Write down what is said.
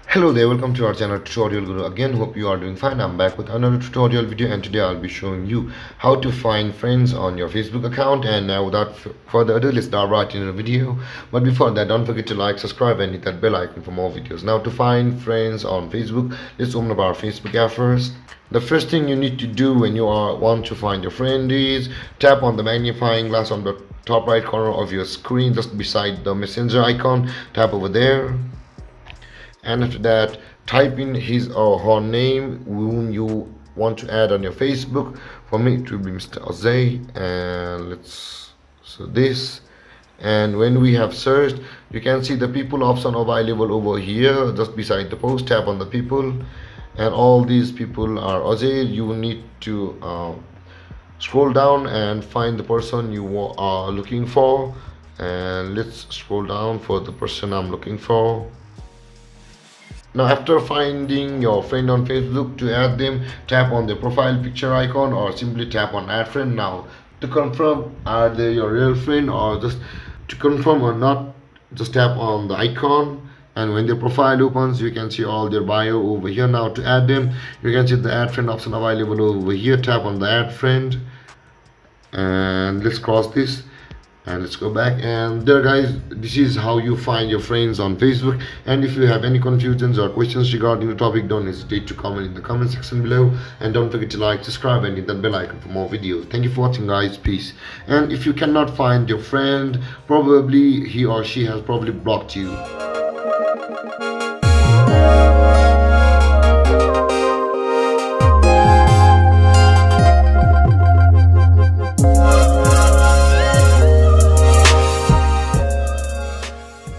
Hello there, welcome to our channel Tutorial Guru. Again, hope you are doing fine. I'm back with another tutorial video, and today I'll be showing you how to find friends on your Facebook account. And now without further ado, let's dive right into the video. But before that, don't forget to like, subscribe and hit that bell icon for more videos. Now to find friends on Facebook, let's open up our Facebook app first. The first thing you need to do when you want to find your friend is tap on the magnifying glass on the top right corner of your screen just beside the messenger icon. Tap over there, and after that type in his or her name whom you want to add on your Facebook. For me it will be Mr. Azay, and let's so this. And when we have searched, you can see the people option available over here just beside the post. Tap on the people, and all these people are Azay. You need to scroll down and find the person you are looking for, and let's scroll down for the person I'm looking for. Now after finding your friend on Facebook, to add them, tap on the profile picture icon or simply tap on add friend. Now to confirm are they your real friend, or just to confirm or not, just tap on the icon, and when their profile opens you can see all their bio over here. Now to add them, you can see the add friend option available over here. Tap on the add friend, and let's cross this and let's go back. And there guys, this is how you find your friends on Facebook. And if you have any confusions or questions regarding the topic, don't hesitate to comment in the comment section below, and don't forget to like, subscribe and hit that bell icon for more videos. Thank you for watching guys, peace. And if you cannot find your friend, probably he or she has probably blocked you.